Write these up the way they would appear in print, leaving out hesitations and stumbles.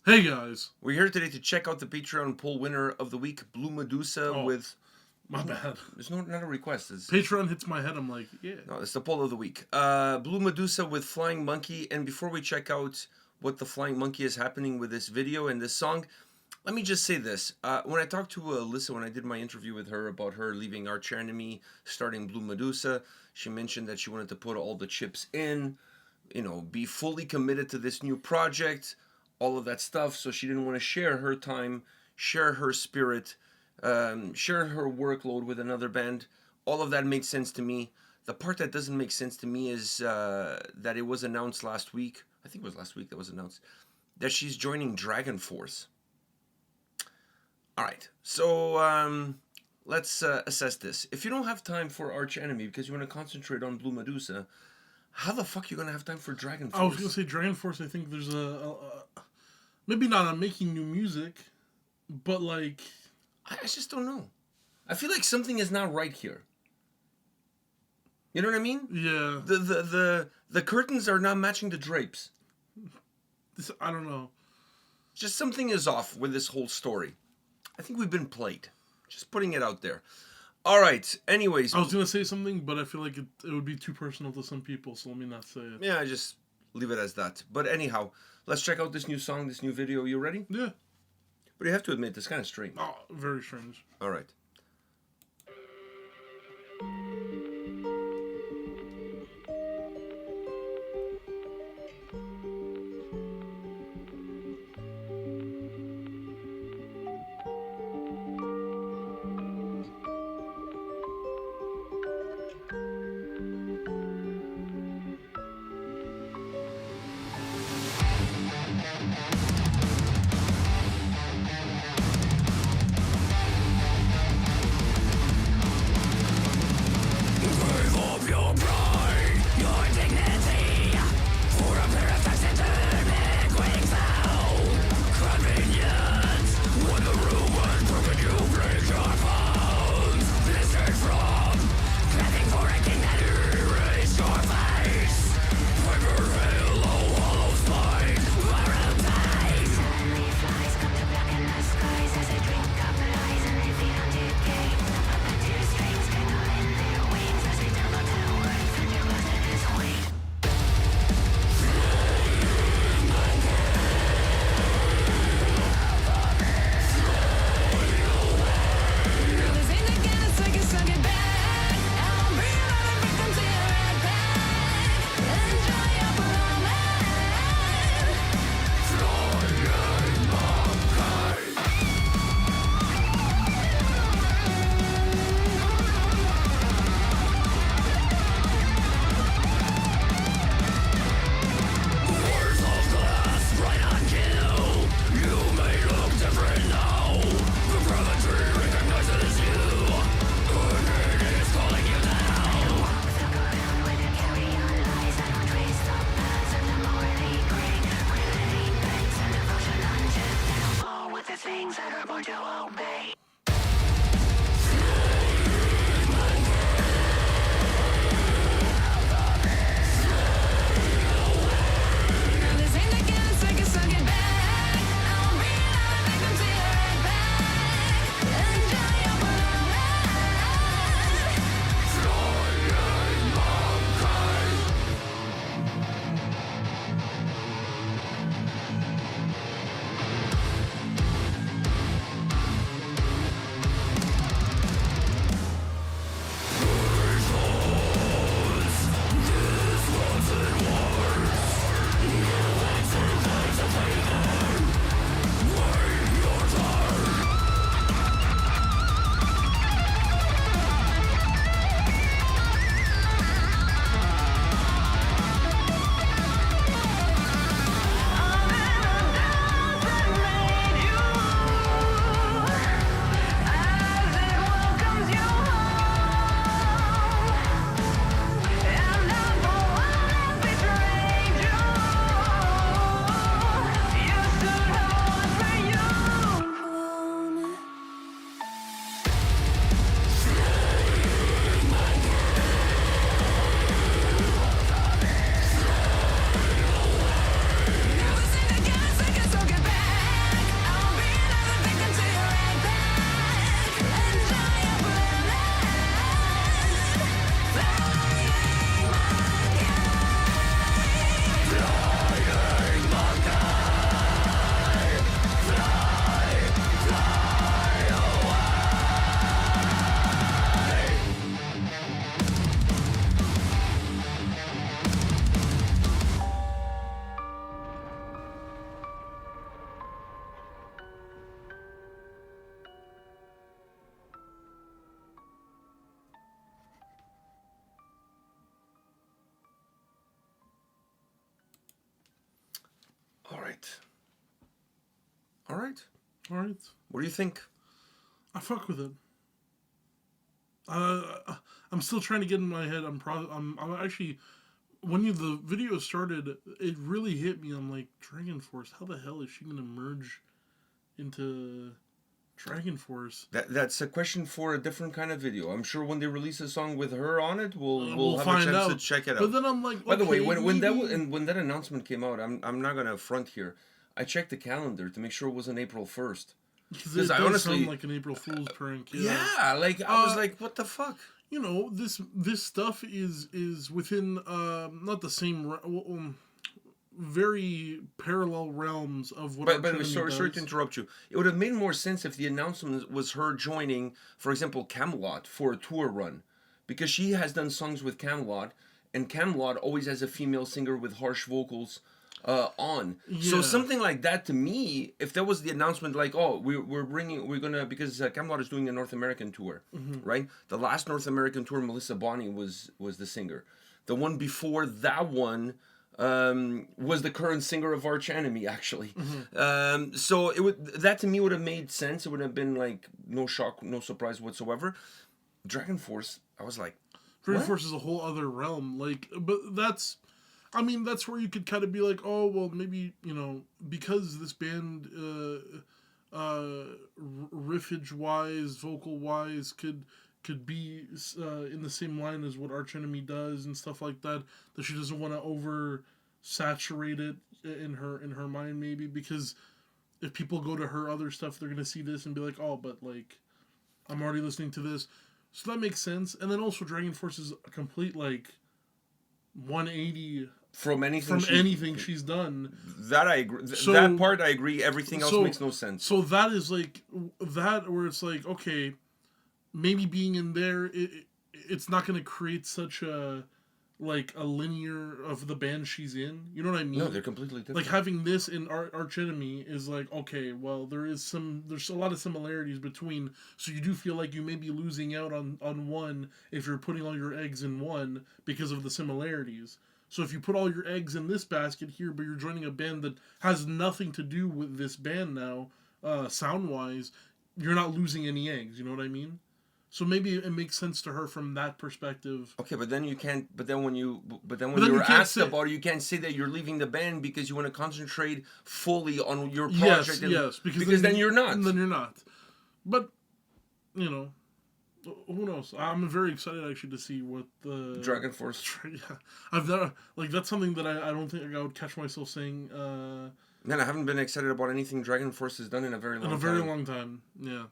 Hey guys. We're here today to check out the Patreon poll winner of the week, Blue Medusa with... My bad. It's not a request. Patreon hits my head, I'm like, yeah. No, it's the poll of the week. Blue Medusa with Flying Monkey. And before we check out what the Flying Monkey is happening with this video and this song, let me just say this. When I talked to Alyssa, when I did my interview with her about her leaving Arch Enemy, starting Blue Medusa, she mentioned that she wanted to put all the chips in, be fully committed to this new project, all of that stuff. So she didn't want to share her time, share her spirit, share her workload with another band. All of that made sense to me. The part that doesn't make sense to me is that it was announced last week. I think it was last week that was announced that she's joining Dragon Force. All right, so let's assess this. If you don't have time for Arch Enemy because you want to concentrate on Blue Medusa, how the fuck are you going to have time for Dragon Force? I was going to say Dragon Force, I think there's maybe not on making new music, but like... I just don't know. I feel like something is not right here. You know what I mean? Yeah. The curtains are not matching the drapes. I don't know. Just something is off with this whole story. I think we've been played. Just putting it out there. All right. Anyways. I was going to say something, but I feel like it would be too personal to some people, so let me not say it. Yeah, I just leave it as that. But anyhow, let's check out this new song, this new video. You ready? Yeah. But you have to admit, it's kind of strange. Oh, very strange. All right. right. All right. What do you think? I fuck with it. I'm still trying to get in my head. I'm actually when the video started, it really hit me. I'm like, Dragon Force. How the hell is she gonna merge into Dragon Force? That's a question for a different kind of video. I'm sure when they release a song with her on it, we'll We'll have find a chance out. to check it out. But then I'm like, By the way, okay, when that announcement came out, I'm not gonna front here. I checked the calendar to make sure it wasn't April 1st. because it I does honestly sound like an April Fool's prank. yeah, like I was like, what the fuck? You know, this stuff is within not the same very parallel realms of what. By the way, sorry to interrupt you. It would have made more sense if the announcement was her joining, for example, Camelot for a tour run, because she has done songs with Camelot, and Camelot always has a female singer with harsh vocals on. So something like that to me, if that was the announcement, like, oh, we're gonna, because Camelot is doing a North American tour, right? The last North American tour, Melissa Bonney was the singer. The one before that one was the current singer of Arch Enemy, actually. So that to me would have made sense. It would have been like no shock, no surprise whatsoever. Dragon Force, I was like, Dragon Force is a whole other realm. Like, but that's where you could kind of be like, oh, well, maybe, you know, because this band, riffage wise, vocal wise, could be in the same line as what Arch Enemy does and stuff like that. That she doesn't want to over saturate it in her mind, maybe, because if people go to her other stuff, they're gonna see this and be like, oh, but like, I'm already listening to this, so that makes sense. And then also, Dragon Force is a complete like 180 from anything she's done. That I agree. That part I agree. Everything else makes no sense. So that is like that where it's like, okay, maybe being in there, it's not going to create such a like a linear of the band she's in. You know what I mean? No, they're completely different. Like having this in Arch Enemy is like, okay, well, there's a lot of similarities between, so you do feel like you may be losing out on one if you're putting all your eggs in one because of the similarities. So if you put all your eggs in this basket here, but you're joining a band that has nothing to do with this band now, sound-wise, you're not losing any eggs. You know what I mean? So maybe it makes sense to her from that perspective. Okay, but then you can't. But then when you're asked about it, you can't say that you're leaving the band because you want to concentrate fully on your project. Yes, because then you're not. And then you're not. But you know, who knows? I'm very excited actually to see what the Dragon Force. Yeah, I've never like that's something that I don't think I would catch myself saying. Man, I haven't been excited about anything Dragon Force has done in a very long time. In a very long time, yeah.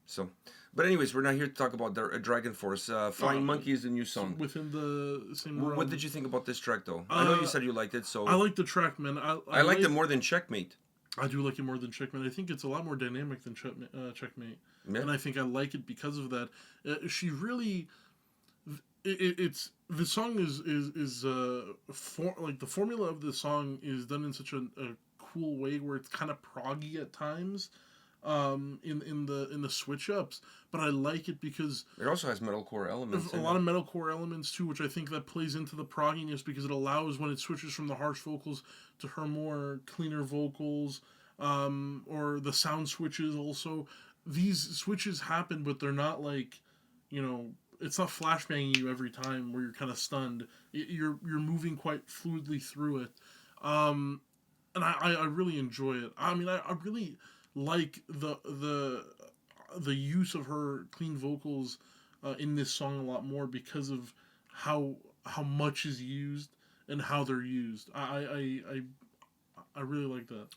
So, but anyways, we're not here to talk about Dragon Force. Flying Monkey is the new song. Within the same realm. What did you think about this track, though? I know you said you liked it, so... I like the track, man. I liked it more than Checkmate. I do like it more than Checkmate. I think it's a lot more dynamic than Checkmate. Yeah. And I think I like it because of that. She really... It's the song is like the formula of the song is done in such a cool way where it's kind of proggy at times. In the switch ups, but I like it because it also has metalcore elements. A lot of metalcore elements too, which I think that plays into the progginess because it allows when it switches from the harsh vocals to her more cleaner vocals, or the sound switches. Also, these switches happen, but they're not like, you know, it's not flashbanging you every time where you're kind of stunned. You're moving quite fluidly through it, and I really enjoy it. I mean, I really like the use of her clean vocals in this song a lot more because of how much is used and how they're used. I really like that.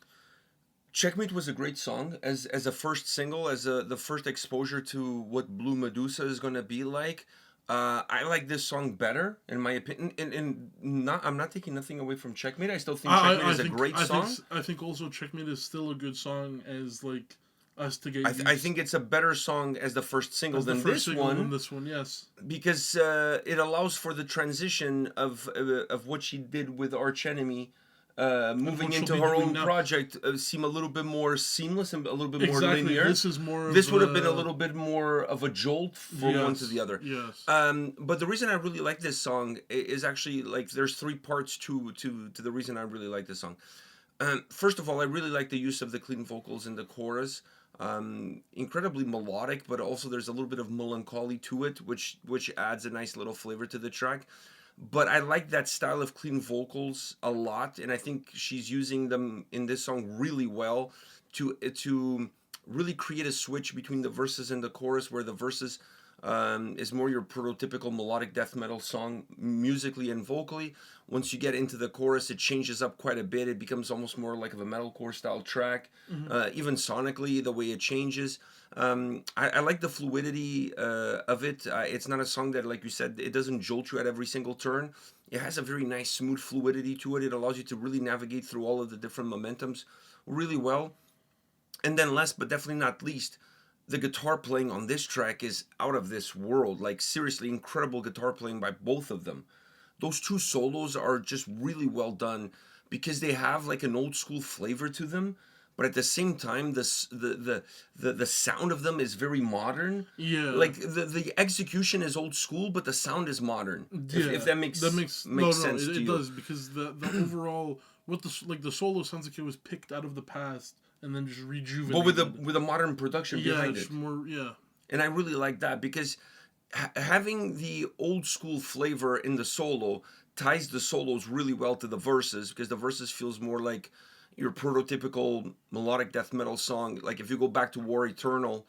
Checkmate was a great song as a first single, as the first exposure to what Blue Medusa is gonna be like. I like this song better, in my opinion, and I'm not taking nothing away from Checkmate. I still think Checkmate is a great song. I think also Checkmate is still a good song as like us to get. I think it's a better song as the first single than this one. Yes, because it allows for the transition of what she did with Arch Enemy. Moving into her own project seem a little bit more seamless and a little bit more linear. This is more. This would have been a little bit more of a jolt from one to the other. Yes. But the reason I really like this song is actually like there's three parts to the reason I really like this song. First of all, I really like the use of the clean vocals in the chorus. Incredibly melodic, but also there's a little bit of melancholy to it, which adds a nice little flavor to the track. But I like that style of clean vocals a lot, and I think she's using them in this song really well to really create a switch between the verses and the chorus, where the verses is more your prototypical melodic death metal song musically and vocally. Once you get into the chorus, it changes up quite a bit. It becomes almost more like of a metalcore style track, even sonically, the way it changes. I like the fluidity of it. It's not a song that, like you said, it doesn't jolt you at every single turn. It has a very nice, smooth fluidity to it. It allows you to really navigate through all of the different momentums really well. And then last but definitely not least, the guitar playing on this track is out of this world. Like, seriously, incredible guitar playing by both of them. Those two solos are just really well done because they have like an old school flavor to them, but at the same time, the sound of them is very modern. Yeah. Like the execution is old school, but the sound is modern. If that makes sense to it you. does, because the overall, what the solo sounds like it was picked out of the past and then just rejuvenated. But with a modern production behind it. More, yeah. And I really like that because having the old school flavor in the solo ties the solos really well to the verses, because the verses feels more like your prototypical melodic death metal song. Like if you go back to War Eternal,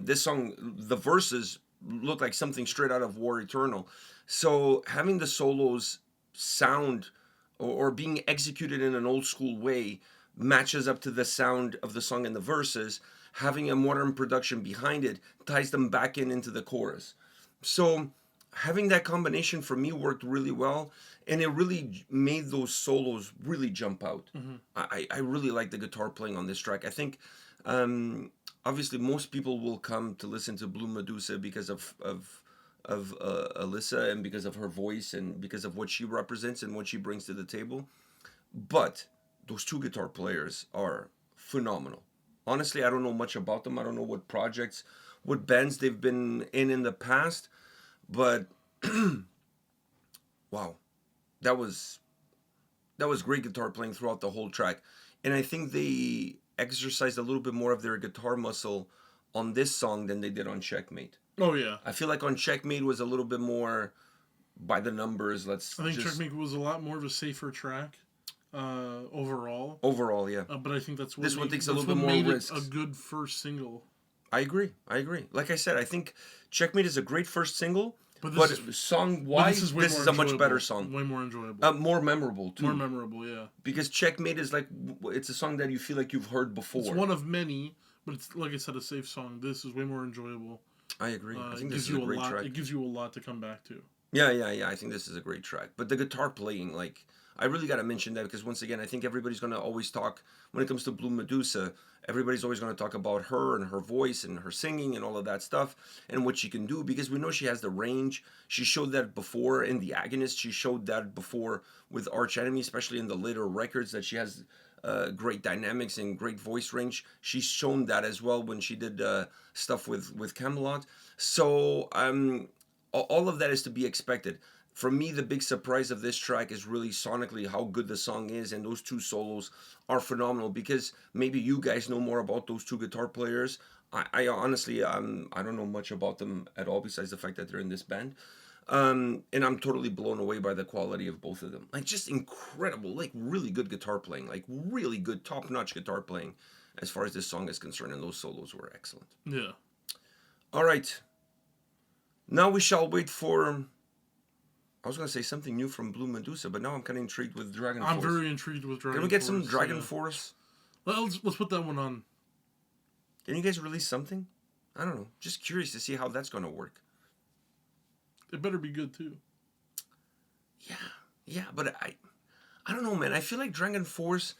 this song, the verses look like something straight out of War Eternal. So having the solos sound or being executed in an old school way matches up to the sound of the song and the verses. Having a modern production behind it ties them back into the chorus. So having that combination for me worked really well, and it really made those solos really jump out. I really like the guitar playing on this track. I think obviously most people will come to listen to Blue Medusa because of Alyssa, and because of her voice, and because of what she represents and what she brings to the table. But those two guitar players are phenomenal. Honestly, I don't know much about them. I don't know what projects, what bands they've been in the past, but wow, that was great guitar playing throughout the whole track. And I think they exercised a little bit more of their guitar muscle on this song than they did on Checkmate. Oh yeah. I feel like on Checkmate was a little bit more by the numbers. I think Checkmate was a lot more of a safer track. Overall. Overall, yeah. But I think that's what this one takes a little bit more risks. A good first single. I agree. Like I said, I think Checkmate is a great first single, but song-wise, this is a much better song. Way more enjoyable. More memorable, too. More memorable, yeah. Because Checkmate is like, it's a song that you feel like you've heard before. It's one of many, but it's, like I said, a safe song. This is way more enjoyable. I agree. I think this is a great track. It gives you a lot to come back to. Yeah. I think this is a great track. But the guitar playing, like, I really got to mention that because, once again, I think everybody's going to always talk, when it comes to Blue Medusa, everybody's always going to talk about her and her voice and her singing and all of that stuff and what she can do, because we know she has the range. She showed that before in The Agonist. She showed that before with Arch Enemy, especially in the later records, that she has great dynamics and great voice range. She's shown that as well when she did stuff with Camelot. So all of that is to be expected. For me, the big surprise of this track is really sonically how good the song is, and those two solos are phenomenal, because maybe you guys know more about those two guitar players. I honestly, I don't know much about them at all, besides the fact that they're in this band. And I'm totally blown away by the quality of both of them. Like, just incredible, like really good guitar playing, like really good top-notch guitar playing as far as this song is concerned, and those solos were excellent. Yeah. All right. Now we shall wait for... I was going to say something new from Blue Medusa, but now I'm kind of intrigued with Dragon Force. I'm very intrigued with Dragon Force. Can we get some Dragon Force? Let's put that one on. Can you guys release something? I don't know. Just curious to see how that's going to work. It better be good, too. Yeah, but I don't know, man. I feel like Dragon Force...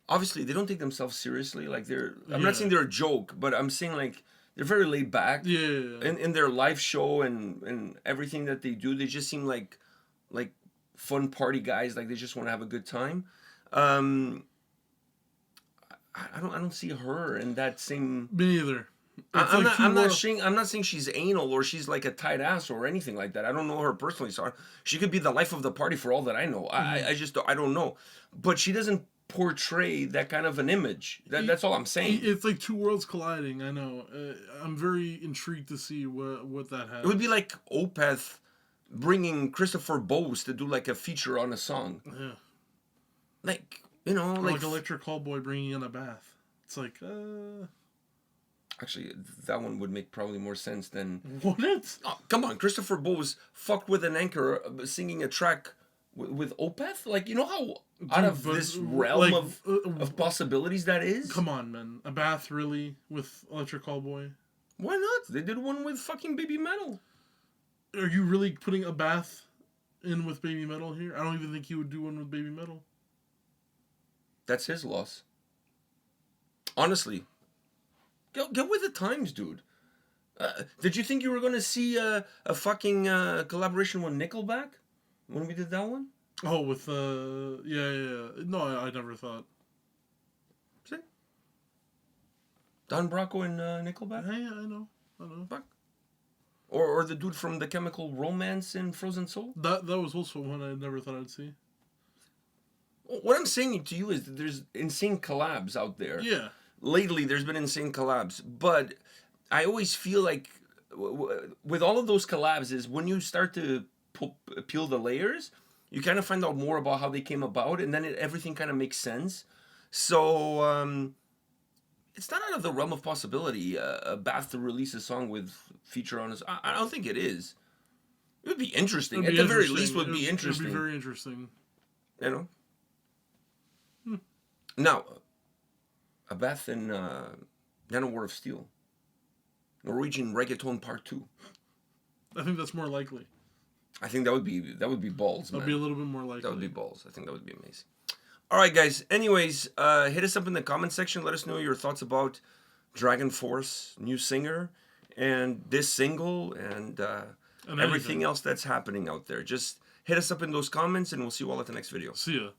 Obviously, they don't take themselves seriously. Like, I'm not saying they're a joke, but I'm saying, like... They're very laid back. Yeah. In their live show and everything that they do, they just seem like fun party guys. Like, they just want to have a good time. I don't see her in that same. Me neither. It's I'm like not. two worlds. I'm not saying she's anal or she's like a tight ass or anything like that. I don't know her personally, so she could be the life of the party for all that I know. I just I don't know, but she doesn't portray that kind of an image. That's all I'm saying. It's like two worlds colliding. I know. I'm very intrigued to see what that has. It would be like Opeth bringing Christopher Bose to do like a feature on a song. Yeah. Like Or like like Electric Callboy bringing in a bath. It's like, actually, that one would make probably more sense than. Would it? Oh, come on, Christopher Bose fucked with an anchor singing a track with Opeth. Like, you know how out of this realm like, of possibilities that is. Come on, man. A bath, really, with Electric Callboy? Why not? They did one with fucking Baby Metal. Are you really putting a bath in with Baby Metal here? I don't even think he would do one with Baby Metal. That's his loss. Honestly. Get with the times, dude. Did you think you were going to see a fucking collaboration with Nickelback when we did that one? Oh, with, yeah. No, I never thought. See? Don Bracco and Nickelback? Yeah, I know. Fuck. Or the dude from The Chemical Romance in Frozen Soul? That was also one I never thought I'd see. What I'm saying to you is that there's insane collabs out there. Yeah. Lately, there's been insane collabs. But I always feel like with all of those collabs is when you start to peel the layers, you kind of find out more about how they came about, and then everything kind of makes sense. So it's not out of the realm of possibility a Bath to release a song with feature on us. I don't think it is. It would be interesting. At the very least, would be interesting. It would be very interesting. You know? Now, a Bath in Nanowar of Steel. Norwegian Reggaeton Part 2. I think that's more likely. I think that would be balls, man. That'd be a little bit more likely. That would be balls. I think that would be amazing. All right, guys. Anyways, hit us up in the comment section. Let us know your thoughts about Dragon Force, new singer, and this single, and everything else that's happening out there. Just hit us up in those comments, and we'll see you all at the next video. See ya.